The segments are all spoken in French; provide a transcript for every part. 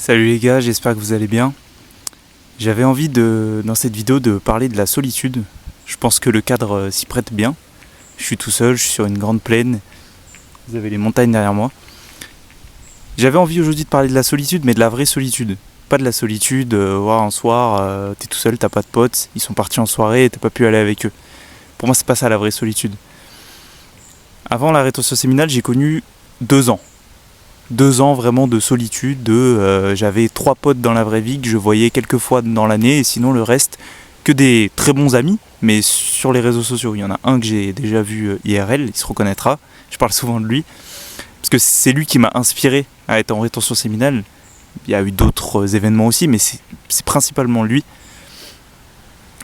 Salut les gars, j'espère que vous allez bien. J'avais envie dans cette vidéo de parler de la solitude. Je pense que le cadre s'y prête bien. Je suis tout seul, je suis sur une grande plaine. Vous avez les montagnes derrière moi. J'avais envie aujourd'hui de parler de la solitude, mais de la vraie solitude. Pas de la solitude, un soir, t'es tout seul, t'as pas de potes, ils sont partis en soirée et t'as pas pu aller avec eux. Pour moi, c'est pas ça la vraie solitude. Avant la rétention séminale, j'ai connu 2 ans. 2 ans vraiment de solitude, j'avais 3 potes dans la vraie vie que je voyais quelques fois dans l'année et sinon le reste que des très bons amis, mais sur les réseaux sociaux. Il y en a un que j'ai déjà vu IRL, il se reconnaîtra, je parle souvent de lui, parce que c'est lui qui m'a inspiré à être en rétention séminale. Il y a eu d'autres événements aussi, mais c'est principalement lui.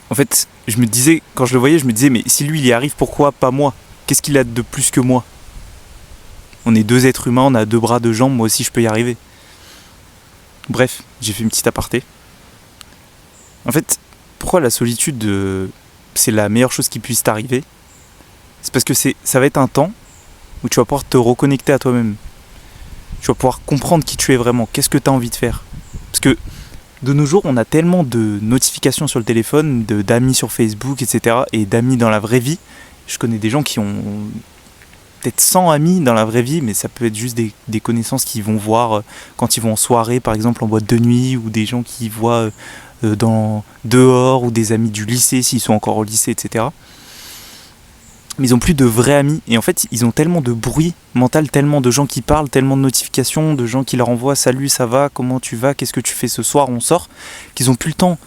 En fait, je me disais, quand je le voyais, je me disais, mais si lui il y arrive, pourquoi pas moi ? Qu'est-ce qu'il a de plus que moi ? On est 2 êtres humains, on a 2 bras, 2 jambes, moi aussi je peux y arriver. Bref, j'ai fait une petite aparté. En fait, pourquoi la solitude, c'est la meilleure chose qui puisse t'arriver ? C'est parce que ça va être un temps où tu vas pouvoir te reconnecter à toi-même. Tu vas pouvoir comprendre qui tu es vraiment, qu'est-ce que tu as envie de faire. Parce que de nos jours, on a tellement de notifications sur le téléphone, d'amis sur Facebook, etc. et d'amis dans la vraie vie. Je connais des gens qui ont peut-être 100 amis dans la vraie vie, mais ça peut être juste des connaissances qu'ils vont voir quand ils vont en soirée, par exemple en boîte de nuit, ou des gens qu'ils voient dehors, ou des amis du lycée s'ils sont encore au lycée, etc. Mais ils n'ont plus de vrais amis, et en fait ils ont tellement de bruit mental, tellement de gens qui parlent, tellement de notifications, de gens qui leur envoient « Salut, ça va, comment tu vas, qu'est-ce que tu fais ce soir, on sort ?» qu'ils n'ont plus le temps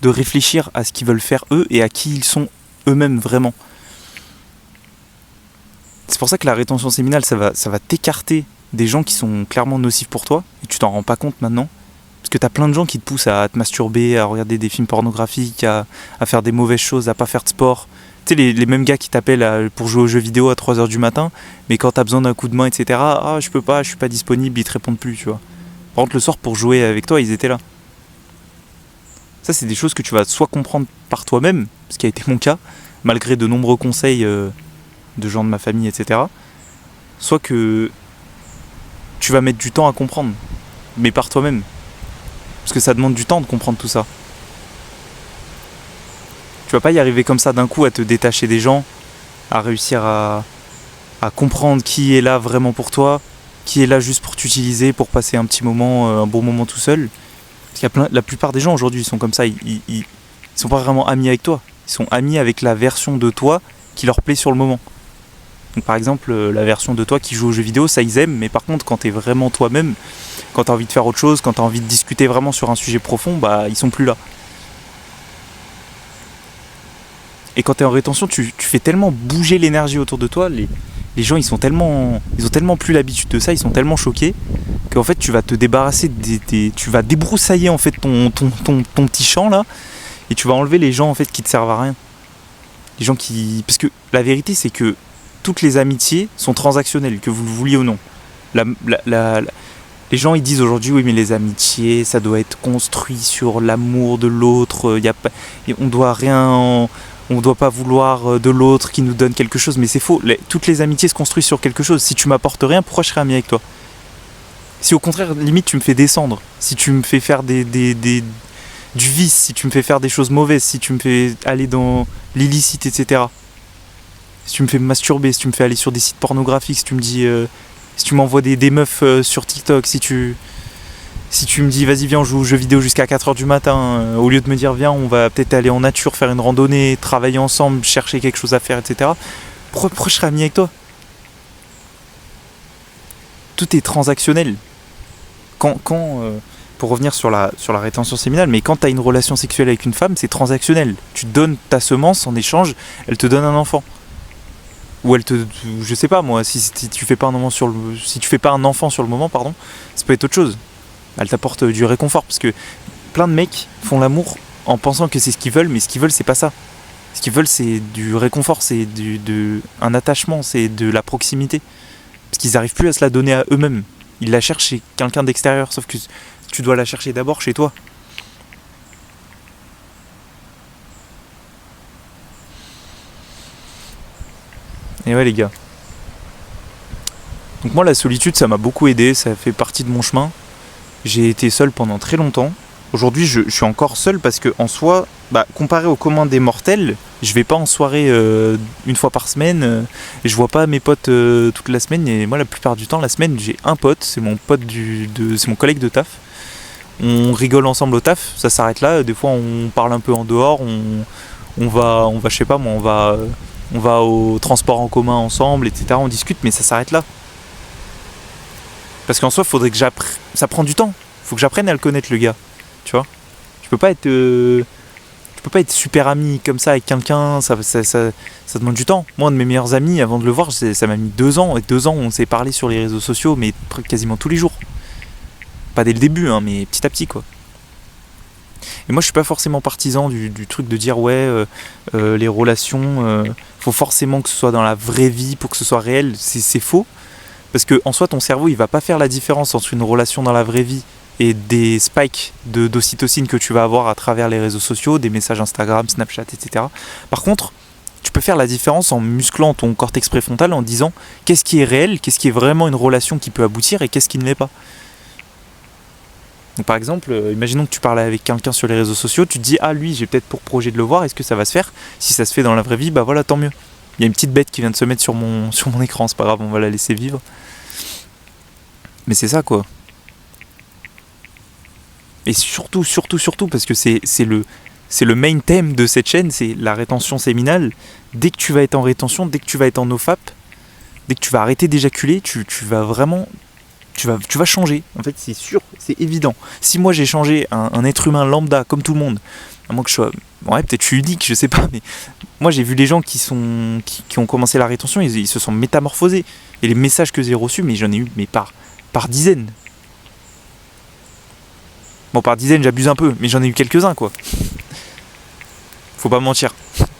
de réfléchir à ce qu'ils veulent faire eux, et à qui ils sont eux-mêmes vraiment. C'est pour ça que la rétention séminale, ça va t'écarter des gens qui sont clairement nocifs pour toi, et tu t'en rends pas compte maintenant. Parce que t'as plein de gens qui te poussent à te masturber, à regarder des films pornographiques, à faire des mauvaises choses, à pas faire de sport. Tu sais, les mêmes gars qui t'appellent pour jouer aux jeux vidéo à 3h du matin, mais quand t'as besoin d'un coup de main, etc., ah je peux pas, je suis pas disponible, ils te répondent plus, tu vois. Par contre, le soir, pour jouer avec toi, ils étaient là. Ça, c'est des choses que tu vas soit comprendre par toi-même, ce qui a été mon cas, malgré de nombreux conseils de gens de ma famille, etc. Soit que tu vas mettre du temps à comprendre, mais par toi-même. Parce que ça demande du temps de comprendre tout ça. Tu vas pas y arriver comme ça d'un coup à te détacher des gens, à réussir à comprendre qui est là vraiment pour toi, qui est là juste pour t'utiliser, pour passer un petit moment, un bon moment tout seul. Parce qu'il y a la plupart des gens aujourd'hui, ils sont comme ça, ils sont pas vraiment amis avec toi. Ils sont amis avec la version de toi qui leur plaît sur le moment. Donc par exemple, la version de toi qui joue aux jeux vidéo, ça ils aiment, mais par contre quand t'es vraiment toi-même, quand t'as envie de faire autre chose, quand t'as envie de discuter vraiment sur un sujet profond, bah ils sont plus là. Et quand t'es en rétention, tu fais tellement bouger l'énergie autour de toi, les gens ils ont tellement plus l'habitude de ça, ils sont tellement choqués, qu'en fait tu vas te débarrasser, tu vas débroussailler en fait ton petit champ là, et tu vas enlever les gens en fait qui te servent à rien. Les gens qui... Parce que la vérité c'est que toutes les amitiés sont transactionnelles, que vous le vouliez ou non. Les gens ils disent aujourd'hui oui mais les amitiés ça doit être construit sur l'amour de l'autre, on doit pas vouloir de l'autre qui nous donne quelque chose, mais c'est faux. Toutes les amitiés se construisent sur quelque chose. Si tu m'apportes rien, pourquoi je serais ami avec toi ? Si au contraire limite tu me fais descendre, si tu me fais faire du vice, si tu me fais faire des choses mauvaises, si tu me fais aller dans l'illicite, etc. Si tu me fais masturber, si tu me fais aller sur des sites pornographiques, si tu me dis, si tu m'envoies des meufs sur TikTok, si tu me dis vas-y viens on joue aux jeux vidéo jusqu'à 4h du matin, au lieu de me dire viens on va peut-être aller en nature, faire une randonnée, travailler ensemble, chercher quelque chose à faire, etc. Pourquoi je serais ami avec toi ? Tout est transactionnel. Pour revenir sur la rétention séminale, mais quand tu as une relation sexuelle avec une femme, c'est transactionnel. Tu donnes ta semence en échange, elle te donne un enfant. Ou je sais pas moi, si tu fais pas un enfant sur le moment, pardon, ça peut être autre chose. Elle t'apporte du réconfort, parce que plein de mecs font l'amour en pensant que c'est ce qu'ils veulent, mais ce qu'ils veulent c'est pas ça. Ce qu'ils veulent c'est du réconfort, c'est un attachement, c'est de la proximité. Parce qu'ils n'arrivent plus à se la donner à eux-mêmes. Ils la cherchent chez quelqu'un d'extérieur, sauf que tu dois la chercher d'abord chez toi. Et ouais les gars. Donc moi la solitude ça m'a beaucoup aidé, ça fait partie de mon chemin. J'ai été seul pendant très longtemps. Aujourd'hui, je suis encore seul parce que en soi, comparé au commun des mortels, je vais pas en soirée une fois par semaine. Et je vois pas mes potes toute la semaine. Et moi, la plupart du temps, la semaine, j'ai un pote. C'est mon pote c'est mon collègue de taf. On rigole ensemble au taf. Ça s'arrête là. Des fois, on parle un peu en dehors. On va, je sais pas moi, on va au transport en commun ensemble, etc. On discute, mais ça s'arrête là. Parce qu'en soi, faudrait que j'apprenne. Ça prend du temps. Faut que j'apprenne à le connaître, le gars. Tu vois, tu peux pas être super ami comme ça avec quelqu'un, ça demande du temps. Moi, un de mes meilleurs amis, avant de le voir, ça m'a mis 2 ans. Et 2 ans, on s'est parlé sur les réseaux sociaux, mais quasiment tous les jours. Pas dès le début, hein, mais petit à petit, quoi. Et moi, je suis pas forcément partisan du truc de dire, les relations, faut forcément que ce soit dans la vraie vie pour que ce soit réel. C'est faux. Parce que, en soi, ton cerveau, il va pas faire la différence entre une relation dans la vraie vie et des spikes d'ocytocine que tu vas avoir à travers les réseaux sociaux, des messages Instagram, Snapchat, etc. Par contre, tu peux faire la différence en musclant ton cortex préfrontal en disant qu'est-ce qui est réel, qu'est-ce qui est vraiment une relation qui peut aboutir et qu'est-ce qui ne l'est pas. Donc par exemple, imaginons que tu parles avec quelqu'un sur les réseaux sociaux, tu te dis lui j'ai peut-être pour projet de le voir, est-ce que ça va se faire? Si ça se fait dans la vraie vie, voilà, tant mieux. Il y a une petite bête qui vient de se mettre sur mon écran, c'est pas grave, on va la laisser vivre. Mais c'est ça, quoi. Et surtout, parce que c'est le main thème de cette chaîne, c'est la rétention séminale. Dès que tu vas être en rétention, dès que tu vas être en nofap, dès que tu vas arrêter d'éjaculer, tu vas vraiment... Tu vas changer. En fait, c'est sûr, c'est évident. Si moi j'ai changé un être humain lambda, comme tout le monde, à moins que je sois... Ouais, peut-être je suis unique, je sais pas, mais... Moi j'ai vu les gens qui ont commencé la rétention, ils se sont métamorphosés. Et les messages que j'ai reçus, mais j'en ai eu par dizaines. Bon, par dizaines, j'abuse un peu, mais j'en ai eu quelques-uns, quoi. Faut pas mentir.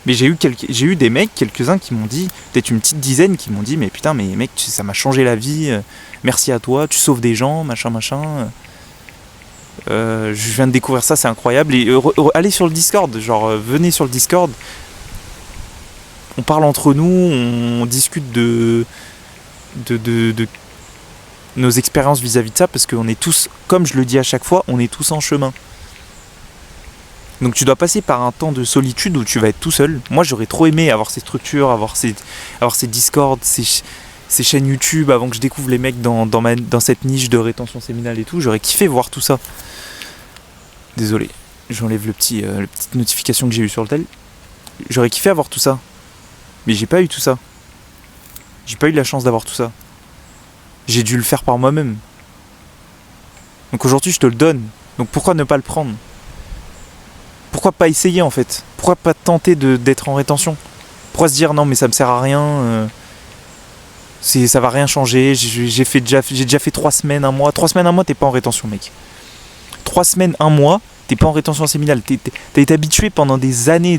Mais j'ai eu des mecs, quelques-uns qui m'ont dit, peut-être une petite dizaine, qui m'ont dit, mais putain, mais mec, ça m'a changé la vie, merci à toi, tu sauves des gens, machin. Je viens de découvrir ça, c'est incroyable. Et allez sur le Discord, venez sur le Discord. On parle entre nous, on discute de nos expériences vis-à-vis de ça, parce qu'on est tous, comme je le dis à chaque fois, on est tous en chemin. Donc tu dois passer par un temps de solitude où tu vas être tout seul. Moi j'aurais trop aimé avoir ces structures, avoir ces Discord, ces chaînes YouTube, avant que je découvre les mecs dans cette niche de rétention séminale et tout. J'aurais kiffé voir tout ça. Désolé, j'enlève la petite notification que j'ai eue sur le tel. J'aurais kiffé avoir tout ça. Mais j'ai pas eu tout ça. J'ai pas eu la chance d'avoir tout ça. J'ai dû le faire par moi-même. Donc aujourd'hui je te le donne. Donc pourquoi ne pas le prendre? Pourquoi pas essayer en fait? Pourquoi pas tenter d'être en rétention? Pourquoi se dire non mais ça me sert à rien, ça va rien changer, j'ai déjà fait 3 semaines, 1 mois. 3 semaines, 1 mois, t'es pas en rétention, mec. 3 semaines, 1 mois, t'es pas en rétention séminale. T'as été habitué pendant des années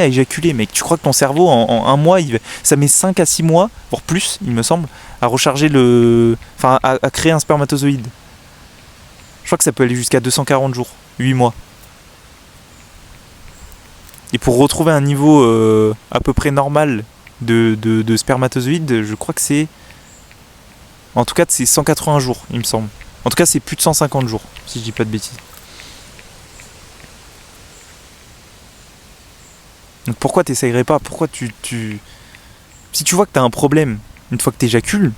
à éjaculer, mec. Tu crois que ton cerveau en 1 mois, ça met 5 à 6 mois, voire plus, il me semble, à recharger à créer un spermatozoïde. Je crois que ça peut aller jusqu'à 240 jours, 8 mois. Et pour retrouver un niveau à peu près normal de spermatozoïdes, je crois que c'est... En tout cas, c'est 180 jours, il me semble. En tout cas, c'est plus de 150 jours, si je dis pas de bêtises. Donc pourquoi t'essayerais pas? Pourquoi Si tu vois que t'as un problème, une fois que t'éjacules,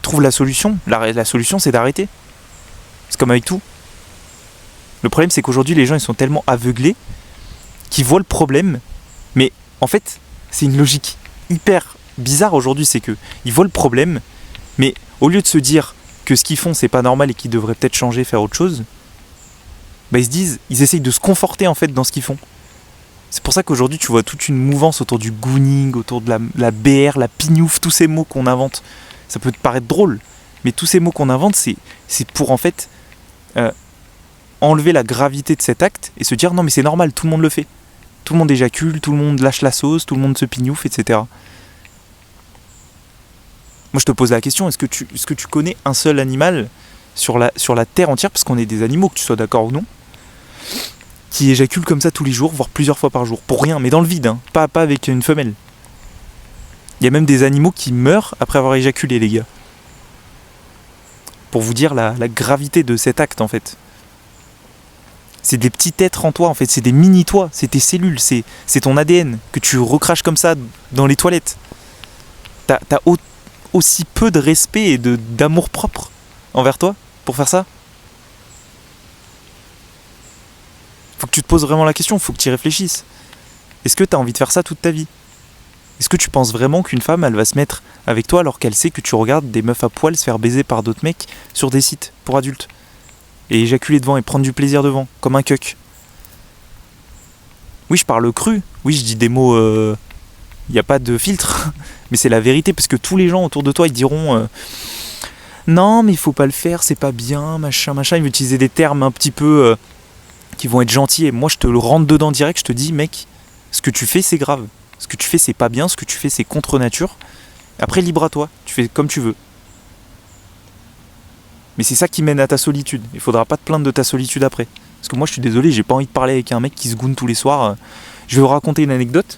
trouve la solution. La solution, c'est d'arrêter. C'est comme avec tout. Le problème, c'est qu'aujourd'hui, les gens, ils sont tellement aveuglés qui voient le problème, mais en fait, c'est une logique hyper bizarre aujourd'hui, c'est que ils voient le problème, mais au lieu de se dire que ce qu'ils font c'est pas normal et qu'ils devraient peut-être changer, faire autre chose, ils essayent de se conforter en fait dans ce qu'ils font. C'est pour ça qu'aujourd'hui tu vois toute une mouvance autour du gooning, autour de la BR, la pignouf, tous ces mots qu'on invente. Ça peut te paraître drôle, mais tous ces mots qu'on invente, c'est pour en fait enlever la gravité de cet acte et se dire non mais c'est normal, tout le monde le fait. Tout le monde éjacule, tout le monde lâche la sauce, tout le monde se pignouffe, etc. Moi je te pose la question, est-ce que tu connais un seul animal sur la terre entière, parce qu'on est des animaux, que tu sois d'accord ou non, qui éjacule comme ça tous les jours, voire plusieurs fois par jour, pour rien, mais dans le vide, hein, pas avec une femelle. Il y a même des animaux qui meurent après avoir éjaculé, les gars. pour vous dire la gravité de cet acte en fait. C'est des petits êtres en toi en fait, c'est des mini-toi, c'est tes cellules, c'est ton ADN que tu recraches comme ça dans les toilettes. T'as aussi peu de respect et d'amour propre envers toi pour faire ça. Faut que tu te poses vraiment la question, faut que tu y réfléchisses. Est-ce que t'as envie de faire ça toute ta vie? Est-ce que tu penses vraiment qu'une femme, elle va se mettre avec toi alors qu'elle sait que tu regardes des meufs à poil se faire baiser par d'autres mecs sur des sites pour adultes? Et éjaculer devant et prendre du plaisir devant, comme un cuck. Oui, je parle cru. Oui, je dis des mots... Il n'y a pas de filtre. Mais c'est la vérité, parce que tous les gens autour de toi, ils diront... non, mais il faut pas le faire, c'est pas bien, machin, machin. Ils vont utiliser des termes un petit peu... qui vont être gentils. Et moi, je te le rentre dedans direct, je te dis, mec, ce que tu fais, c'est grave. Ce que tu fais, c'est pas bien. Ce que tu fais, c'est contre nature. Après, libre à toi. Tu fais comme tu veux. Mais c'est ça qui mène à ta solitude. Il faudra pas te plaindre de ta solitude après. Parce que moi, je suis désolé, j'ai pas envie de parler avec un mec qui se goûne tous les soirs. Je vais vous raconter une anecdote.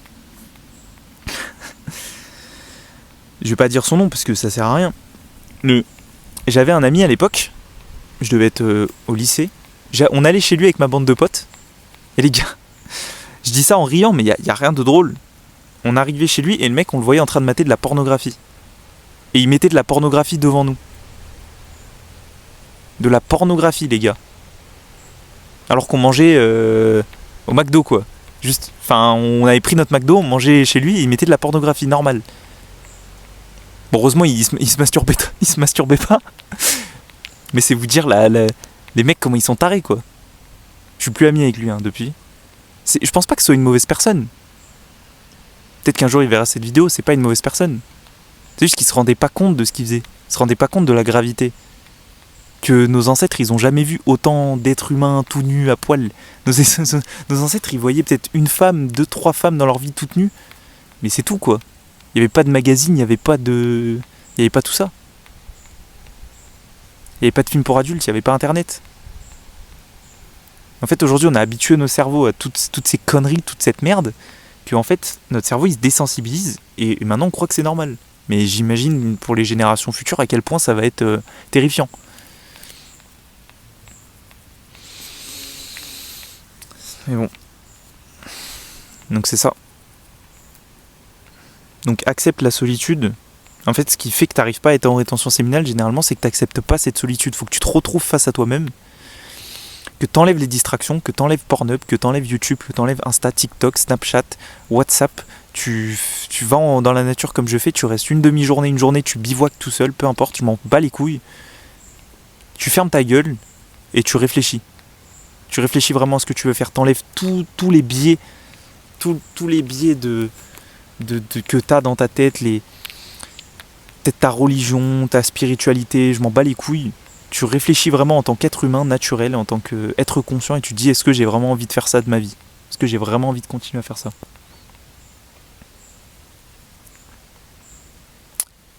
Je vais pas dire son nom parce que ça sert à rien. J'avais un ami à l'époque. Je devais être au lycée. On allait chez lui avec ma bande de potes. Et les gars, je dis ça en riant, mais y a rien de drôle. On arrivait chez lui et le mec, on le voyait en train de mater de la pornographie. Et il mettait de la pornographie devant nous. De la pornographie, les gars. Alors qu'on mangeait au McDo, quoi. Juste, enfin, on avait pris notre McDo, on mangeait chez lui et il mettait de la pornographie normale. Bon, heureusement, il se masturbait pas. Mais c'est vous dire, les mecs, comment ils sont tarés, quoi. Je suis plus ami avec lui, depuis. Je pense pas que ce soit une mauvaise personne. Peut-être qu'un jour il verra cette vidéo, c'est pas une mauvaise personne. C'est juste qu'il se rendait pas compte de ce qu'il faisait. Il se rendait pas compte de la gravité. Que nos ancêtres, ils ont jamais vu autant d'êtres humains tout nus à poil. Nos ancêtres, ils voyaient peut-être une femme, 2-3 femmes dans leur vie toutes nues. Mais c'est tout, quoi. Il n'y avait pas de magazine, il n'y avait pas tout ça. Il n'y avait pas de film pour adultes, il n'y avait pas internet. En fait, aujourd'hui, on a habitué nos cerveaux à toutes ces conneries, toute cette merde, qu'en fait, notre cerveau, il se désensibilise, et maintenant, on croit que c'est normal. Mais j'imagine, pour les générations futures, à quel point ça va être terrifiant. Mais bon. Donc c'est ça. Donc accepte la solitude. En fait, ce qui fait que tu n'arrives pas à être en rétention séminale, généralement, c'est que tu n'acceptes pas cette solitude. Faut que tu te retrouves face à toi-même. Que tu enlèves les distractions, que tu enlèves Pornhub, que tu enlèves YouTube, que tu enlèves Insta, TikTok, Snapchat, WhatsApp. Tu vas dans la nature comme je fais, tu restes une demi-journée, une journée, tu bivouaques tout seul, peu importe, tu m'en bats les couilles. Tu fermes ta gueule et tu réfléchis. Tu réfléchis vraiment à ce que tu veux faire. T'enlèves tous les biais, tous les biais que t'as dans ta tête, peut-être ta religion, ta spiritualité, je m'en bats les couilles. Tu réfléchis vraiment en tant qu'être humain naturel, en tant qu'être conscient, et tu te dis, est-ce que j'ai vraiment envie de faire ça de ma vie? Est-ce que j'ai vraiment envie de continuer à faire ça?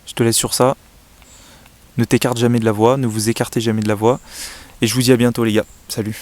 Je te laisse sur ça. Ne t'écarte jamais de la voie, ne vous écartez jamais de la voie. Et je vous dis à bientôt les gars. Salut.